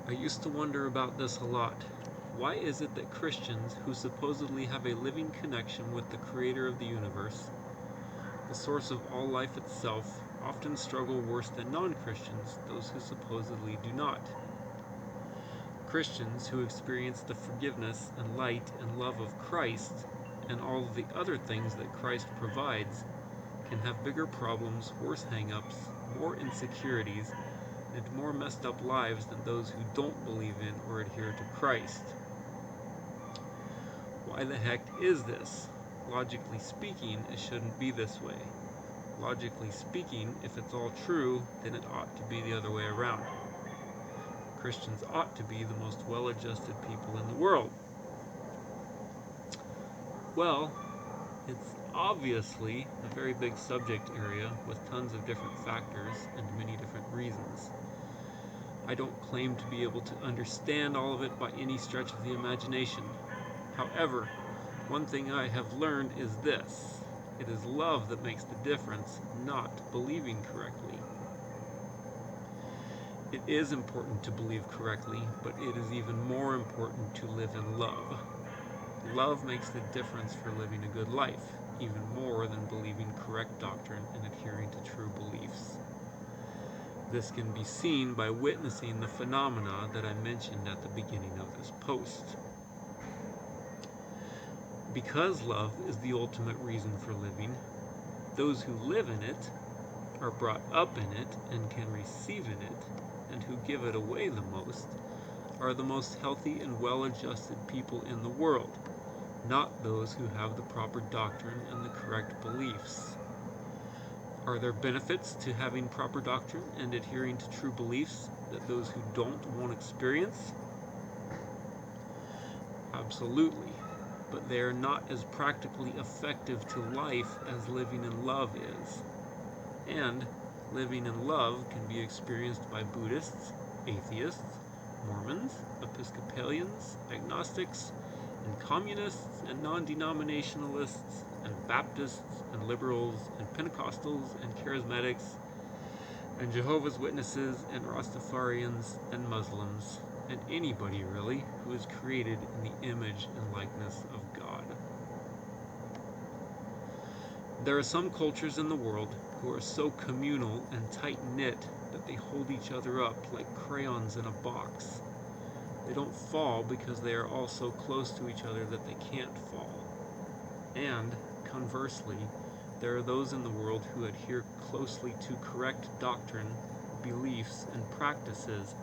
I used to wonder about this a lot. Why is it that Christians, who supposedly have a living connection with the creator of the universe, the source of all life itself, often struggle worse than non-Christians, those who supposedly do not? Christians who experience the forgiveness and light and love of Christ and all of the other things that Christ provides can have bigger problems, worse hang-ups, more insecurities, and more messed up lives than those who don't believe in or adhere to Christ. Why the heck is this? Logically speaking, it shouldn't be this way. Logically speaking, if it's all true, then it ought to be the other way around. Christians ought to be the most well-adjusted people in the world. Well, it's obviously a very big subject area with tons of different factors and many different reasons. I don't claim to be able to understand all of it by any stretch of the imagination. However, one thing I have learned is this: it is love that makes the difference, not believing correctly. It is important to believe correctly, but it is even more important to live in love. Love makes the difference for living a good life, even more than believing correct doctrine and adhering to true beliefs. This can be seen by witnessing the phenomena that I mentioned at the beginning of this post. Because love is the ultimate reason for living, those who live in it, are brought up in it, and can receive in it, and who give it away the most, are the most healthy and well-adjusted people in the world, not those who have the proper doctrine and the correct beliefs. Are there benefits to having proper doctrine and adhering to true beliefs that those who don't won't experience? Absolutely, but they are not as practically effective to life as living in love is. And living in love can be experienced by Buddhists, atheists, Mormons, Episcopalians, agnostics, and communists, and non-denominationalists, and Baptists, and liberals, and Pentecostals, and charismatics, and Jehovah's Witnesses, and Rastafarians, and Muslims, and anybody really who is created in the image and likeness of God. There are some cultures in the world who are so communal and tight-knit that they hold each other up like crayons in a box. They don't fall because they are all so close to each other that they can't fall. And, conversely, there are those in the world who adhere closely to correct doctrine, beliefs, and practices,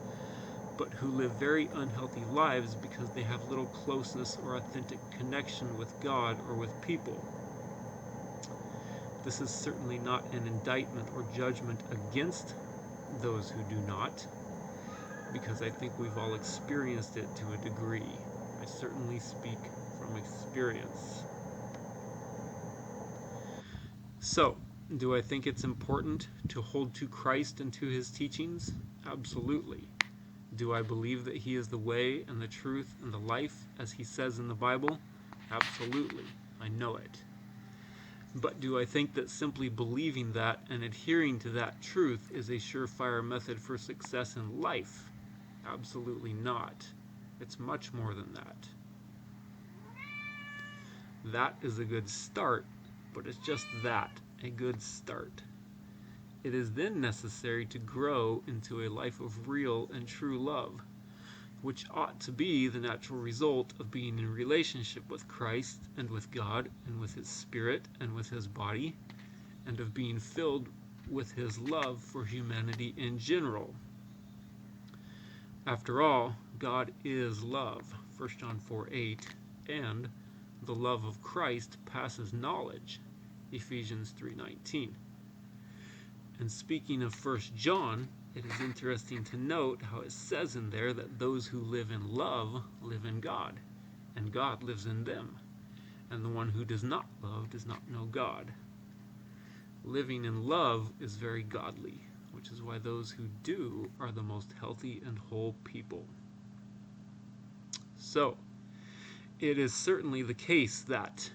but who live very unhealthy lives because they have little closeness or authentic connection with God or with people. This is certainly not an indictment or judgment against those who do not, because I think we've all experienced it to a degree. I certainly speak from experience. So, do I think it's important to hold to Christ and to his teachings? Absolutely. Do I believe that he is the way and the truth and the life, as he says in the Bible? Absolutely. I know it. But do I think that simply believing that and adhering to that truth is a surefire method for success in life? Absolutely not. It's much more than that. That is a good start, but it's just that, a good start. It is then necessary to grow into a life of real and true love, which ought to be the natural result of being in relationship with Christ and with God and with his Spirit and with his body, and of being filled with his love for humanity in general. After all, God is love, 1 John 4:8, and the love of Christ passes knowledge, Ephesians 3:19. And speaking of 1 John, it is interesting to note how it says in there that those who live in love live in God, and God lives in them, and the one who does not love does not know God. Living in love is very godly, which is why those who do are the most healthy and whole people. So, it is certainly the case that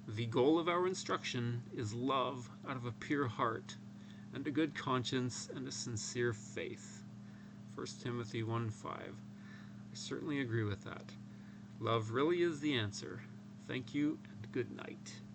the goal of our instruction is love out of a pure heart, and a good conscience and a sincere faith. 1 Timothy 1:5. certainly agree with that. Love really is the answer. Thank you and good night.